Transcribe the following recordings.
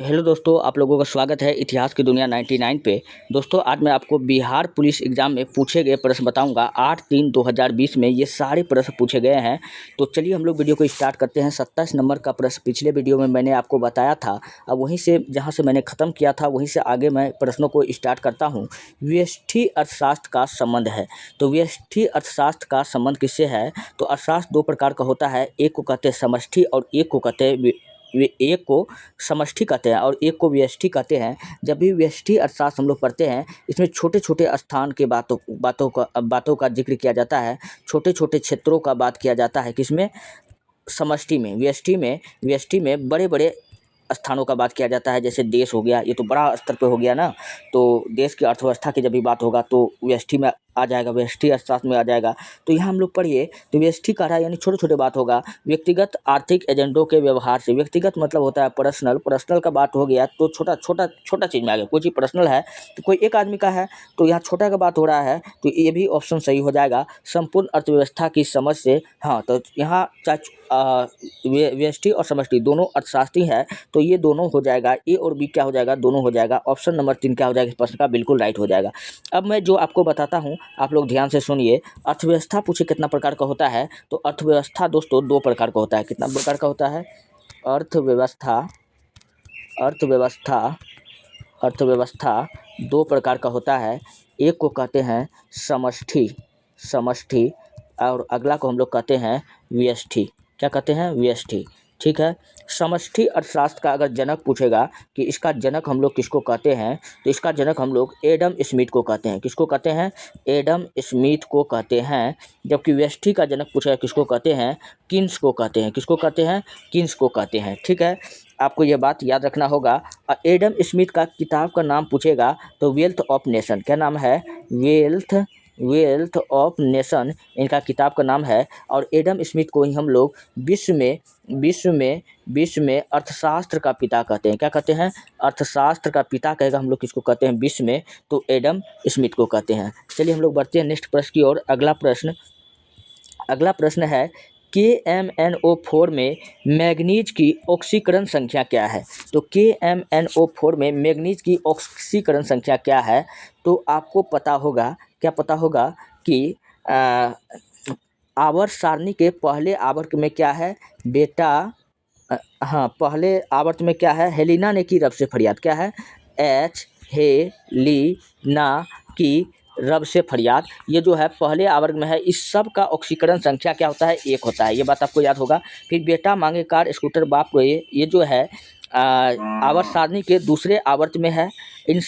Hello दोस्तों, आप लोगों का स्वागत है इतिहास की दुनिया 99 पे। दोस्तों, आज मैं आपको बिहार पुलिस एग्ज़ाम में पूछे गए प्रश्न बताऊंगा। 8/3/2020 में ये सारे प्रश्न पूछे गए हैं। तो चलिए हम लोग वीडियो को स्टार्ट करते हैं। 27 नंबर का प्रश्न पिछले वीडियो में मैंने आपको बताया था। अब वहीं से जहाँ से मैंने ख़त्म किया था वहीं से आगे मैं प्रश्नों को स्टार्ट करता हूँ। व्यष्टि अर्थशास्त्र का संबंध है। तो व्यष्टि अर्थशास्त्र का संबंध किससे है? तो अर्थशास्त्र दो प्रकार का होता है। एक को कहते हैं समष्टि और एक को कहते हैं एक को समष्टि कहते हैं और एक को व्यष्टि कहते हैं। जब भी व्यष्टि अर्थशास्त्र हम लोग पढ़ते हैं, इसमें छोटे छोटे स्थान के बातों का जिक्र किया जाता है। छोटे छोटे क्षेत्रों का बात किया जाता है। किसमें? समष्टि में। व्यष्टि में बड़े बड़े स्थानों का बात किया जाता है। जैसे देश हो गया, ये तो बड़ा स्तर पे हो गया ना। तो देश की अर्थव्यवस्था की जब भी बात होगा तो व्यष्टि में आ जाएगा, व्यष्टि अर्थशास्त्र में आ जाएगा। तो यहाँ हम लोग पढ़िए, तो व्यष्टि कह रहा है यानी छोटे छोटे बात होगा। व्यक्तिगत आर्थिक एजेंडों के व्यवहार से, व्यक्तिगत मतलब होता है पर्सनल का बात हो गया तो छोटा चीज़ में आ गया। कोई चीज़ पर्सनल है तो कोई एक आदमी का है, तो यहाँ छोटा का बात हो रहा है तो ये भी ऑप्शन सही हो जाएगा। संपूर्ण अर्थव्यवस्था की समझ से, हाँ, तो यहाँ व्यष्टि और समष्टि दोनों अर्थशास्त्री है, तो ये दोनों हो जाएगा। ए और बी क्या हो जाएगा? दोनों हो जाएगा। ऑप्शन नंबर 3 क्या हो जाएगा? इस प्रश्न का बिल्कुल राइट हो जाएगा। अब मैं जो आपको बताता हूँ आप लोग ध्यान से सुनिए। अर्थव्यवस्था पूछे कितना प्रकार का होता है? तो अर्थव्यवस्था दोस्तों दो प्रकार का होता है। कितना प्रकार का होता है? अर्थव्यवस्था अर्थव्यवस्था अर्थव्यवस्था दो प्रकार का होता है। एक को कहते हैं समष्टि और अगला को हम लोग कहते हैं व्यष्टि। क्या कहते हैं? व्यष्टि। ठीक है। समष्टि अर्थशास्त्र का अगर जनक पूछेगा कि इसका जनक हम लोग किसको कहते हैं, तो इसका जनक हम लोग एडम स्मिथ को कहते हैं। किसको कहते हैं? एडम स्मिथ को कहते हैं। जबकि व्यष्टि का जनक पूछेगा किसको कहते हैं? किन्स को कहते हैं। किसको कहते हैं? किन्स को कहते हैं। ठीक है, आपको यह बात याद रखना होगा। एडम स्मिथ का किताब का नाम पूछेगा तो वेल्थ ऑफ नेशन। क्या नाम है? वेल्थ ऑफ नेशन इनका किताब का नाम है। और एडम स्मिथ को ही हम लोग विश्व में अर्थशास्त्र का पिता कहते हैं। क्या कहते हैं? अर्थशास्त्र का पिता कहेगा हम लोग किसको कहते हैं विश्व में? तो एडम स्मिथ को कहते हैं। चलिए हम लोग बढ़ते हैं नेक्स्ट प्रश्न की ओर। अगला प्रश्न है KMnO4 में मैग्नीज की ऑक्सीकरण संख्या क्या है? तो KMnO4 में मैग्नीज की ऑक्सीकरण संख्या क्या है? तो आपको पता होगा, क्या पता होगा कि आवर्त सारणी के पहले आवर्त में क्या है बेटा? हाँ, पहले आवर्त में क्या है? हेलिना ने की रब से फरियाद। क्या है? हेलिना की रब से फरियाद। ये जो है पहले आवर्त में है। इस सब का ऑक्सीकरण संख्या क्या होता है? 1 होता है। ये बात आपको याद होगा। फिर बेटा मांगे कार स्कूटर बाप को, ये जो है आवर्त सारणी के दूसरे आवर्त में है। इन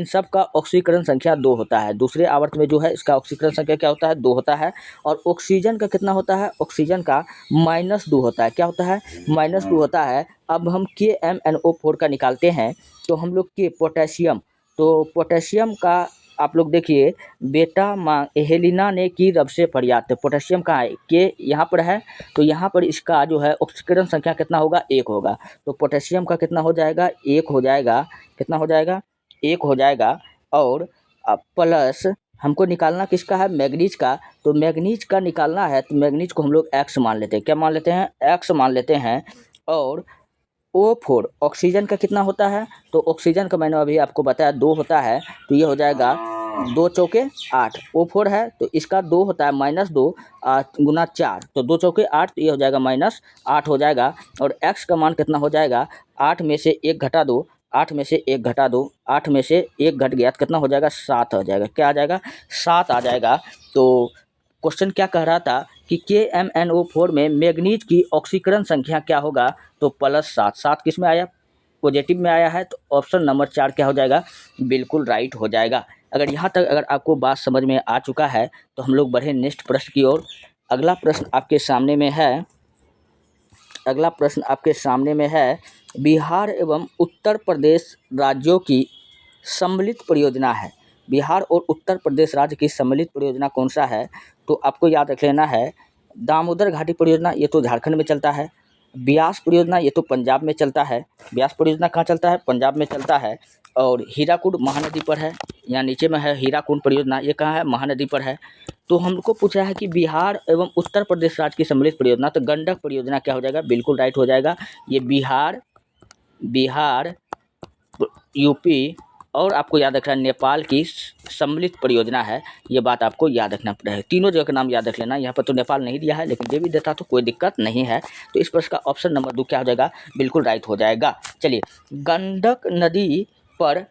सब का ऑक्सीकरण संख्या 2 होता है। दूसरे आवर्त में जो है इसका ऑक्सीकरण संख्या क्या होता है? 2 होता है। और ऑक्सीजन का कितना होता है? ऑक्सीजन का -2 होता है। क्या होता है? -2 होता है। अब हम KMnO4 का निकालते हैं तो हम लोग के पोटेशियम, तो पोटेशियम का आप लोग देखिए, बेटा हेलिना ने की रब से फरियाद। तो पोटेशियम कहाँ है? के यहाँ पर है, तो यहाँ पर इसका जो है ऑक्सीकरण संख्या कितना होगा? 1 होगा। तो पोटेशियम का कितना हो जाएगा? 1 हो जाएगा। कितना हो जाएगा? 1 हो जाएगा। और प्लस हमको निकालना किसका है? मैग्नीज का। तो मैग्नीज का निकालना है तो मैग्नीज को हम लोग X मान लेते हैं। क्या मान लेते हैं? X मान लेते हैं। और O4 ऑक्सीजन का कितना होता है? तो ऑक्सीजन का मैंने अभी आपको बताया 2 होता है। तो ये हो जाएगा 2 चौके 8। O4 है तो इसका 2 होता है, -2 गुना 4, तो 2 चौके 8, तो ये हो जाएगा -8 हो जाएगा। और X का मान कितना हो जाएगा? 8 में से 1 घटा दो, 8 में से 1 घटा दो, 8 में से 1 घट गया तो कितना हो जाएगा? 7 हो जाएगा। क्या आ जाएगा? 7 आ जाएगा। तो क्वेश्चन क्या कह रहा था कि KMnO4 में मैग्नीज की ऑक्सीकरण संख्या क्या होगा? तो +7। 7 किस में आया? पॉजिटिव में आया है। तो ऑप्शन नंबर 4 क्या हो जाएगा? बिल्कुल राइट हो जाएगा। अगर यहाँ तक अगर आपको बात समझ में आ चुका है तो हम लोग बढ़े नेक्स्ट प्रश्न की ओर। अगला प्रश्न आपके सामने में है बिहार एवं उत्तर प्रदेश राज्यों की सम्मिलित परियोजना है। बिहार और उत्तर प्रदेश राज्य की सम्मिलित परियोजना कौन सा है? तो आपको याद रख लेना है। दामोदर घाटी परियोजना, ये तो झारखंड में चलता है। ब्यास परियोजना, ये तो पंजाब में चलता है। ब्यास परियोजना कहाँ चलता है? पंजाब में चलता है। और हीराकुंड महानदी पर है। यहाँ नीचे में है हीराकुंड परियोजना, ये कहाँ है? महानदी पर है। तो हमको पूछा है कि बिहार एवं उत्तर प्रदेश राज्य की सम्मिलित परियोजना, तो गंडक परियोजना क्या हो जाएगा? बिल्कुल राइट हो जाएगा। ये बिहार, यूपी और आपको याद रखना नेपाल की सम्मिलित परियोजना है। ये बात आपको याद रखना पड़ेगा, तीनों जगह का नाम याद रख लेना। यहाँ पर तो नेपाल नहीं दिया है, लेकिन ये भी देता तो कोई दिक्कत नहीं है। तो इस प्रश्न का ऑप्शन नंबर 2 क्या हो जाएगा, बिल्कुल राइट हो जाएगा। चलिए, गंडक नदी पर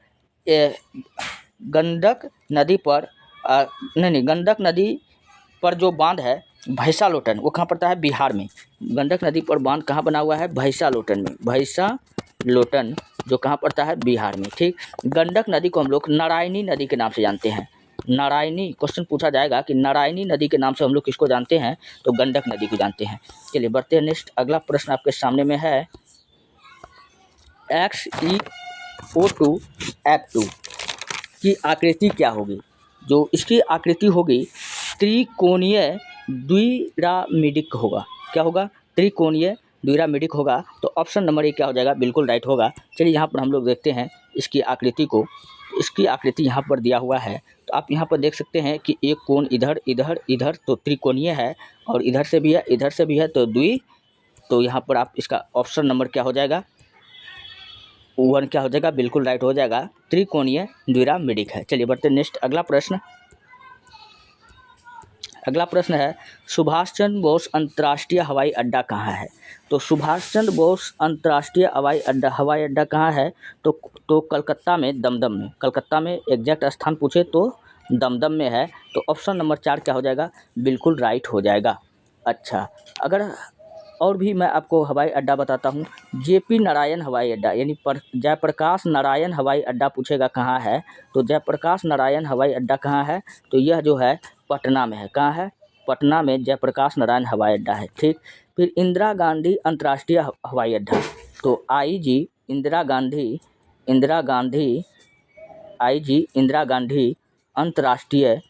गंडक नदी पर गंडक नदी पर जो बांध है भैंसालोटन, वो कहाँ पड़ता है, बिहार में। गंडक नदी पर बांध कहाँ बना हुआ है, भैंसालोटन में। भैंसालोटन जो कहाँ पड़ता है, बिहार में। ठीक, गंडक नदी को हम लोग नारायणी नदी के नाम से जानते हैं। नारायणी, क्वेश्चन पूछा जाएगा कि नारायणी नदी के नाम से हम लोग किसको जानते हैं, तो गंडक नदी को जानते हैं। चलिए बढ़ते हैं नेक्स्ट, अगला प्रश्न आपके सामने में है, XeO2 F2 की आकृति क्या होगी। जो इसकी आकृति होगी त्रिकोणीय द्विरामिडिक होगा। क्या होगा, त्रिकोणीय द्विरामिडिक होगा। तो ऑप्शन नंबर 1 क्या हो जाएगा, बिल्कुल राइट होगा। चलिए यहाँ पर हम लोग देखते हैं इसकी आकृति को। इसकी आकृति यहाँ पर दिया हुआ है, तो आप यहाँ पर देख सकते हैं कि एक कोण इधर इधर इधर, तो त्रिकोणीय है, और इधर से भी है इधर से भी है, तो तो यहाँ पर आप इसका ऑप्शन नंबर क्या हो जाएगा, 1 क्या हो जाएगा, बिल्कुल राइट हो जाएगा, त्रिकोणीय द्विरामिडिक है। चलिए बढ़ते नेक्स्ट, अगला प्रश्न। अगला प्रश्न है, सुभाष चंद्र बोस अंतर्राष्ट्रीय हवाई अड्डा कहाँ है। तो सुभाष चंद्र बोस अंतर्राष्ट्रीय हवाई अड्डा कहाँ है, तो कलकत्ता में, दमदम में। कलकत्ता में एग्जैक्ट स्थान पूछे तो दमदम में है। तो ऑप्शन नंबर 4 क्या हो जाएगा, बिल्कुल राइट हो जाएगा। अच्छा, अगर और भी मैं आपको हवाई अड्डा बताता हूँ, JP नारायण हवाई अड्डा, यानी जयप्रकाश नारायण हवाई अड्डा पूछेगा कहाँ है, तो जयप्रकाश नारायण हवाई अड्डा कहाँ है, तो यह जो है पटना में है। कहाँ है, पटना में जयप्रकाश नारायण हवाई अड्डा है। ठीक, फिर इंदिरा गांधी अंतर्राष्ट्रीय हवाई अड्डा, तो IG इंदिरा गांधी अंतर्राष्ट्रीय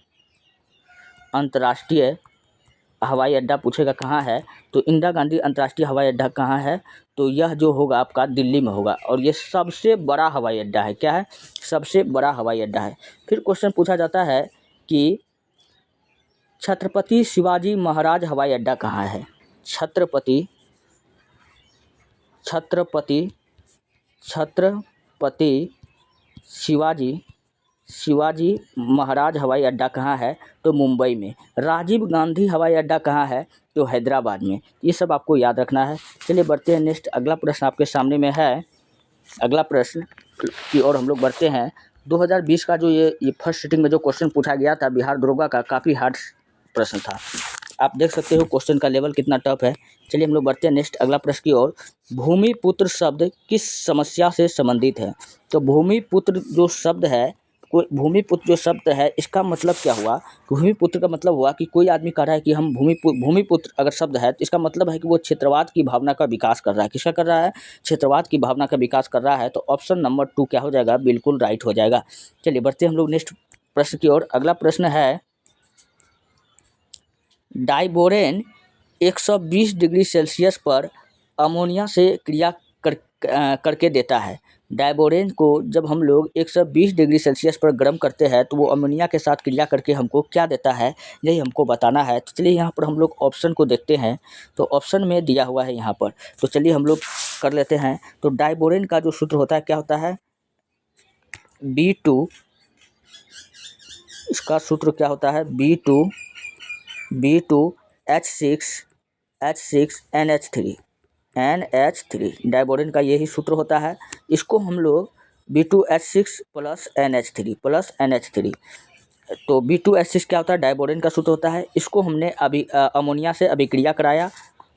हवाई अड्डा पूछेगा कहाँ है, तो इंदिरा गांधी अंतर्राष्ट्रीय हवाई अड्डा कहाँ है, तो यह जो होगा आपका दिल्ली में होगा, और ये सबसे बड़ा हवाई अड्डा है। क्या है, सबसे बड़ा हवाई अड्डा है। फिर क्वेश्चन पूछा जाता है कि छत्रपति शिवाजी महाराज हवाई अड्डा कहाँ है। छत्रपति शिवाजी महाराज हवाई अड्डा कहाँ है, तो मुंबई में। राजीव गांधी हवाई अड्डा कहाँ है, तो हैदराबाद में। ये सब आपको याद रखना है। चलिए बढ़ते हैं नेक्स्ट, अगला प्रश्न आपके सामने में है। अगला प्रश्न की ओर हम लोग बढ़ते हैं। 2020 का जो ये फर्स्ट सिटिंग में जो क्वेश्चन पूछा गया था बिहार दरोगा का, काफ़ी हार्ड प्रश्न था। आप देख सकते हो क्वेश्चन का लेवल कितना टफ है। चलिए हम लोग बढ़ते हैं नेक्स्ट, अगला प्रश्न की ओर। भूमिपुत्र शब्द किस समस्या से संबंधित है। तो भूमिपुत्र जो शब्द है, भूमिपुत्र जो शब्द है, इसका मतलब क्या हुआ। भूमिपुत्र का मतलब हुआ कि कोई आदमी कह रहा है कि हम भूमिपुत्र अगर शब्द है, तो इसका मतलब है कि वो क्षेत्रवाद की भावना का विकास कर रहा है। किसका कर रहा है, क्षेत्रवाद की भावना का विकास कर रहा है। तो ऑप्शन नंबर 2 क्या हो जाएगा, बिल्कुल राइट हो जाएगा। चलिए बढ़ते हैं हम लोग नेक्स्ट प्रश्न की ओर। अगला प्रश्न है, डाइबोरेन 120 डिग्री सेल्सियस पर अमोनिया से क्रिया करके देता है। डाइबोरेन को जब हम लोग 120 डिग्री सेल्सियस पर गर्म करते हैं, तो वो अमोनिया के साथ क्रिया करके हमको क्या देता है, यही हमको बताना है। तो चलिए यहाँ पर हम लोग ऑप्शन को देखते हैं। तो ऑप्शन में दिया हुआ है यहाँ पर, तो चलिए हम लोग कर लेते हैं। तो डाइबोरेन का जो सूत्र होता है, क्या होता है, B2, इसका सूत्र क्या होता है, B2H6NH3 डाइबोरेन का यही सूत्र होता है। इसको हम लोग B2H6 प्लस NH3 तो B2H6 क्या होता है, डाइबोरेन का सूत्र होता है। इसको हमने अभी अमोनिया से अभिक्रिया कराया,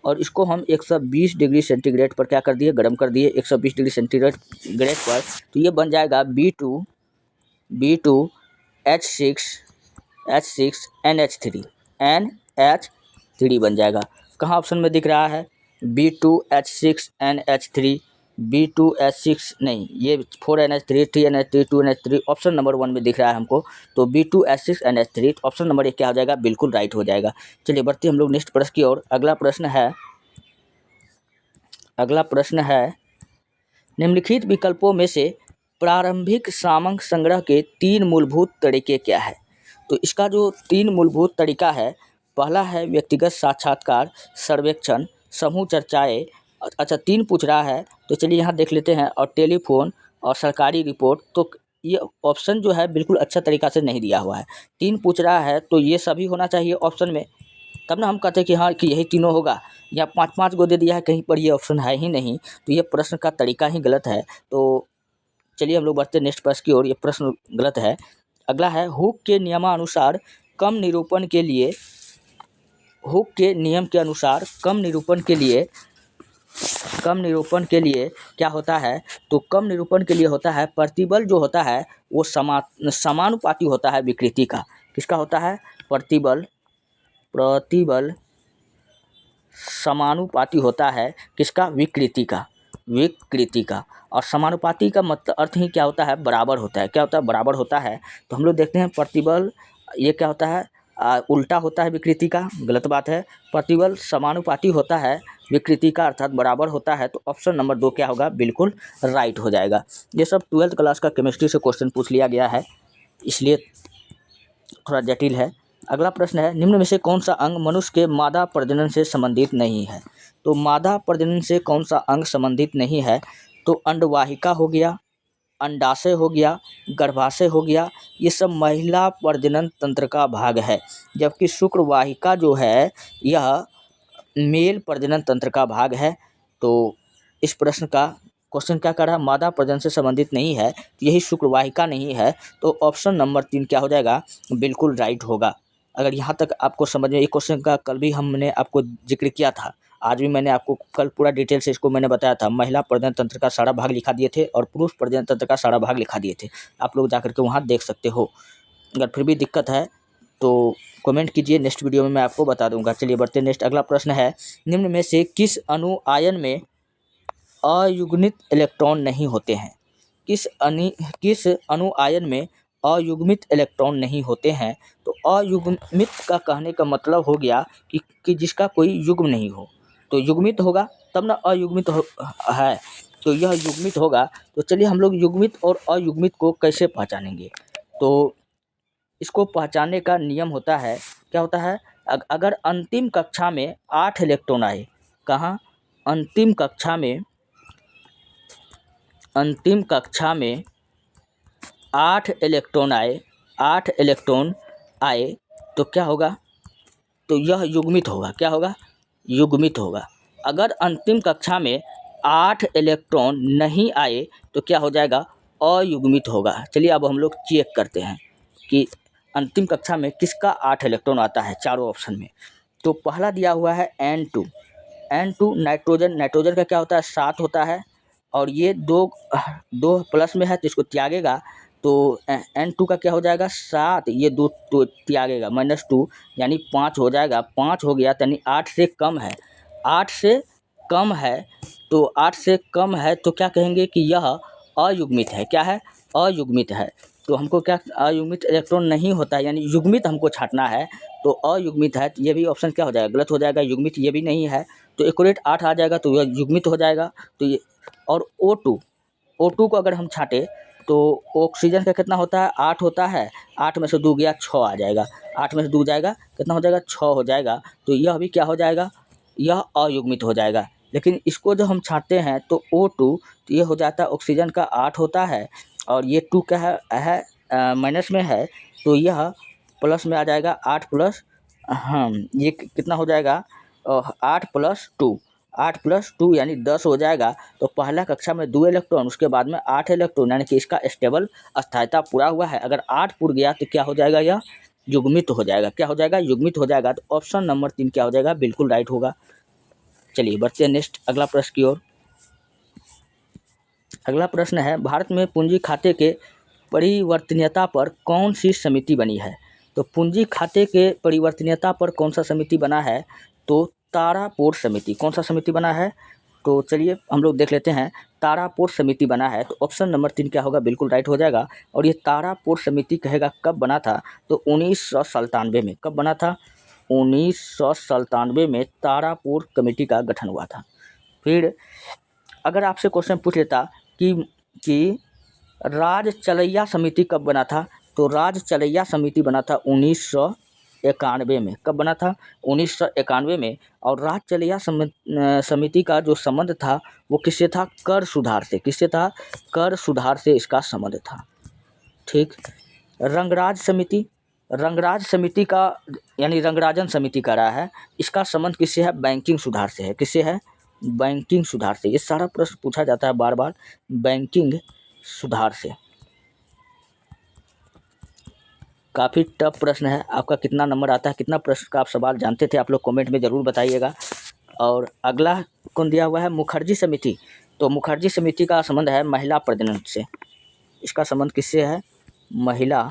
और इसको हम 120 डिग्री सेंटीग्रेड पर क्या कर दिए, गर्म कर दिए 120 डिग्री सेंटीग्रेड पर। तो ये बन जाएगा B2H6NH3 बन जाएगा। कहाँ ऑप्शन में दिख रहा है, B2H6NH3, B2H6 नहीं, ये 4NH3, 3NH3, 2NH3, option number 1 में दिख रहा है हमको। तो B2H6NH3, ऑप्शन नंबर 1 क्या हो जाएगा, बिल्कुल राइट हो जाएगा। चलिए बढ़ते हम लोग नेक्स्ट प्रश्न की ओर। अगला प्रश्न है, निम्नलिखित विकल्पों में से प्रारंभिक सामंक संग्रह के 3 मूलभूत तरीके क्या है। तो इसका जो 3 मूलभूत तरीका है, पहला है व्यक्तिगत साक्षात्कार, सर्वेक्षण, समूह चर्चाएं, अच्छा 3 पूछ रहा है, तो चलिए यहाँ देख लेते हैं। और टेलीफोन और सरकारी रिपोर्ट, तो ये ऑप्शन जो है बिल्कुल अच्छा तरीक़ा से नहीं दिया हुआ है। 3 पूछ रहा है तो ये सभी होना चाहिए ऑप्शन में, तब ना हम कहते हैं कि हाँ कि यही तीनों होगा। या 5-5 गो दे दिया है, कहीं पर ये ऑप्शन है ही नहीं, तो ये प्रश्न का तरीका ही गलत है। तो चलिए हम लोग बढ़ते हैं नेक्स्ट प्रश्न की ओर। ये प्रश्न गलत है। अगला है, हुक के नियमानुसार कम निरूपण के लिए, हुक के नियम के अनुसार कम निरूपण के लिए क्या होता है? तो कम निरूपण के लिए होता है प्रतिबल जो होता है वो समानुपाती होता है विकृति का। किसका होता है? प्रतिबल समानुपाती होता है किसका? विकृति का। और समानुपाती का मतलब अर्थ ही क्या होता है? बराबर होता है। क्या होता है? बराबर होता है। तो हम लोग देखते हैं प्रतिबल ये क्या होता है? उल्टा होता है विकृति का, गलत बात है। प्रतिबल समानुपाती होता है विकृति का, अर्थात बराबर होता है। तो ऑप्शन नंबर 2 क्या होगा? बिल्कुल राइट हो जाएगा। ये सब 12th क्लास का केमिस्ट्री से क्वेश्चन पूछ लिया गया है, इसलिए थोड़ा जटिल है। अगला प्रश्न है, निम्न में से कौन सा अंग मनुष्य के मादा प्रजनन से संबंधित नहीं है? तो मादा प्रजनन से कौन सा अंग संबंधित नहीं है? तो अंडवाहिका हो गया, अंडाशय हो गया, गर्भाशय हो गया, ये सब महिला प्रजनन तंत्र का भाग है। जबकि शुक्रवाहिका जो है यह मेल प्रजनन तंत्र का भाग है। तो इस प्रश्न का क्वेश्चन क्या कर रहा है? मादा प्रजनन से संबंधित नहीं है, तो यही शुक्रवाहिका नहीं है। तो ऑप्शन नंबर 3 क्या हो जाएगा? बिल्कुल राइट होगा। अगर यहाँ तक आपको समझ में, ये क्वेश्चन का कल भी हमने आपको जिक्र किया था, आज भी मैंने आपको कल पूरा डिटेल से इसको मैंने बताया था। महिला प्रजनन तंत्र का सारा भाग लिखा दिए थे और पुरुष प्रजनन तंत्र का सारा भाग लिखा दिए थे। आप लोग जाकर के वहाँ देख सकते हो। अगर फिर भी दिक्कत है तो कमेंट कीजिए, नेक्स्ट वीडियो में मैं आपको बता दूंगा। चलिए बढ़ते नेक्स्ट। अगला प्रश्न है, निम्न में से किस अणु आयन में अयुग्मित इलेक्ट्रॉन नहीं होते हैं? किस अणु आयन में अयुग्मित इलेक्ट्रॉन नहीं होते हैं? तो अयुग्मित का कहने का मतलब हो गया कि जिसका कोई युग्म नहीं हो। तो युग्मित होगा तब ना अयुग्मित है, तो यह युग्मित होगा। तो चलिए हम लोग युग्मित और अयुग्मित को कैसे पहचानेंगे? तो इसको पहचानने का नियम होता है, क्या होता है? अगर अंतिम कक्षा में 8 इलेक्ट्रॉन आए, कहाँ? अंतिम कक्षा में 8 इलेक्ट्रॉन आए, तो क्या होगा? तो यह युग्मित होगा। क्या होगा? युग्मित होगा। अगर अंतिम कक्षा में 8 इलेक्ट्रॉन नहीं आए तो क्या हो जाएगा? अयुग्मित होगा। चलिए अब हम लोग चेक करते हैं कि अंतिम कक्षा में किसका 8 इलेक्ट्रॉन आता है चारों ऑप्शन में। तो पहला दिया हुआ है N2 नाइट्रोजन का क्या होता है? 7 होता है, और ये दो प्लस में है तो इसको त्यागेगा, तो N2 का क्या हो जाएगा? 7, ये 2 तो त्यागेगा, -2 यानी 5 हो जाएगा। 5 हो गया यानी 8 से कम है। 8 से कम है, तो 8 से कम है तो क्या कहेंगे कि यह अयुग्मित है। क्या है? अयुग्मित है। तो हमको क्या? अयुग्मित इलेक्ट्रॉन नहीं होता है, यानी युग्मित हमको छांटना है। तो अयुग्मित है, तो ये भी ऑप्शन क्या हो जाएगा? गलत हो जाएगा। युग्मित ये भी नहीं है, तो एक्यूरेट 8 आ जाएगा, तो यह युग्मित हो जाएगा। तो ये, और O2 को अगर हम छांटे तो ऑक्सीजन का कितना होता है? 8 होता है। 8 में से 2 गया, 6 आ जाएगा। 8 में से 2 जाएगा, कितना हो जाएगा? 6 हो जाएगा। तो यह भी क्या हो जाएगा? यह अयुग्मित हो जाएगा। लेकिन इसको जब हम छांटते हैं तो O2, तो ये हो जाता है, ऑक्सीजन का 8 होता है और ये 2 क्या है माइनस में है, तो यह प्लस में आ जाएगा। 8 प्लस, हाँ, ये कितना हो जाएगा? 8 प्लस 2 यानी 10 हो जाएगा। तो पहला कक्षा में 2 इलेक्ट्रॉन, उसके बाद में 8 इलेक्ट्रॉन, यानी कि इसका स्टेबल स्थायिता पूरा हुआ है। अगर 8 पूर गया तो क्या हो जाएगा? यह युग्मित हो जाएगा। क्या हो जाएगा? युग्मित हो जाएगा। तो ऑप्शन नंबर 3 क्या हो जाएगा? बिल्कुल राइट होगा। चलिए बढ़ते हैं नेक्स्ट अगला प्रश्न की ओर। अगला प्रश्न है, भारत में पूंजी खाते के परिवर्तनीयता पर कौन सी समिति बनी है? तो पूंजी खाते के परिवर्तनीयता पर कौन सा समिति बना है? तो तारापोर समिति। कौन सा समिति बना है? तो चलिए हम लोग देख लेते हैं। तारापोर समिति बना है। तो ऑप्शन नंबर 3 क्या होगा? बिल्कुल राइट हो जाएगा। और ये तारापोर समिति कहेगा कब बना था? तो 1997 में। कब बना था? 1997 में तारापोर कमेटी का गठन हुआ था। फिर अगर आपसे क्वेश्चन पूछ लेता कि राज चलैया समिति कब बना था? तो राज चलैया समिति बना था 1900 1991 में। कब बना था? 1991 में। और राज्य चलिया समिति का जो संबंध था वो किससे था? कर सुधार से। किससे था? कर सुधार से इसका संबंध था। ठीक। रंगराज समिति का यानी रंगराजन समिति का रहा है, इसका संबंध किससे है? बैंकिंग सुधार से है। किससे है? बैंकिंग सुधार से। ये सारा प्रश्न पूछा जाता है बार बार, बैंकिंग सुधार से। काफ़ी टफ प्रश्न है। आपका कितना नंबर आता है, कितना प्रश्न का आप सवाल जानते थे, आप लोग कमेंट में ज़रूर बताइएगा। और अगला कौन दिया हुआ है? मुखर्जी समिति। तो मुखर्जी समिति का संबंध है महिला प्रजनन से। इसका संबंध किससे है? महिला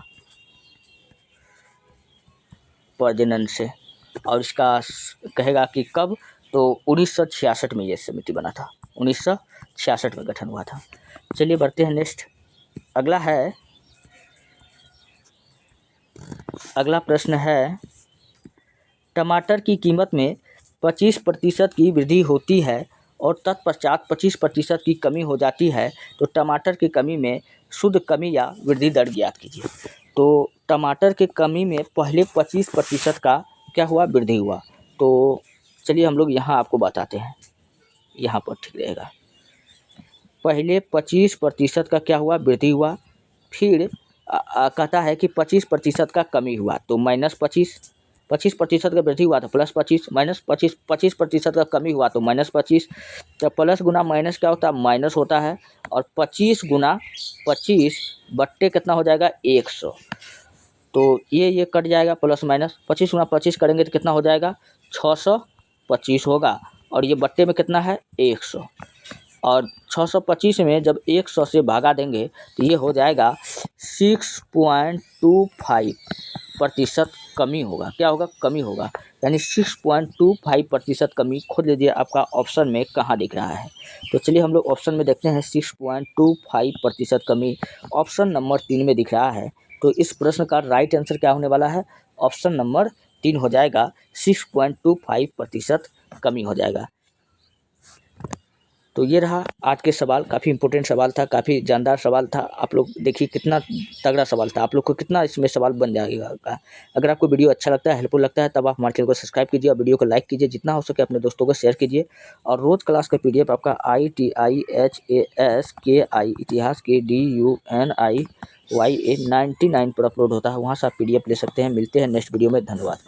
प्रजनन से। और इसका कहेगा कि कब? तो 1966 में ये समिति बना था। 1966 में गठन हुआ था। चलिए बढ़ते हैं नेक्स्ट। अगला प्रश्न है, टमाटर की कीमत में 25% की वृद्धि होती है और तत्पश्चात 25% की कमी हो जाती है, तो टमाटर की कमी में शुद्ध कमी या वृद्धि दर ज्ञात कीजिए। तो टमाटर के कमी में पहले 25% का क्या हुआ? वृद्धि हुआ। तो चलिए हम लोग यहाँ आपको बताते हैं, यहाँ पर ठीक रहेगा। पहले 25% का क्या हुआ? वृद्धि हुआ। फिर कहता है कि 25% का कमी हुआ, तो -25, 25% का वृद्धि हुआ तो +25, -25, 25% का कमी हुआ तो -25। तो प्लस गुना माइनस क्या होता है? माइनस होता है। और 25 गुना 25 बट्टे कितना हो जाएगा? 100। तो ये कट जाएगा प्लस माइनस। 25 गुना 25 करेंगे तो कितना हो जाएगा? 625 होगा। और ये बट्टे में कितना है? 100। और 625 में जब 100 से भागा देंगे तो ये हो जाएगा 6.25% कमी होगा। क्या होगा? कमी होगा। यानी 6.25% कमी। खोज लीजिए आपका ऑप्शन में कहाँ दिख रहा है। तो चलिए हम लोग ऑप्शन में देखते हैं। 6.25% कमी ऑप्शन नंबर 3 में दिख रहा है। तो इस प्रश्न का राइट आंसर क्या होने वाला है? ऑप्शन नंबर 3 हो जाएगा। 6.25% कमी हो जाएगा। तो ये रहा आज के सवाल। काफ़ी इंपॉर्टेंट सवाल था, काफ़ी जानदार सवाल था। आप लोग देखिए कितना तगड़ा सवाल था। आप लोग को कितना इसमें सवाल बन जाएगा। अगर आपको वीडियो अच्छा लगता है, हेल्पफुल लगता है, तब आप हमारे चैनल को सब्सक्राइब कीजिए और वीडियो को लाइक कीजिए। जितना हो सके अपने दोस्तों को शेयर कीजिए। और रोज़ क्लास का PDF आपका ITIHASKI इतिहास के DUNIYA 99 पर अपलोड होता है। वहाँ से आप PDF ले सकते हैं। मिलते हैं नेक्स्ट वीडियो में। धन्यवाद।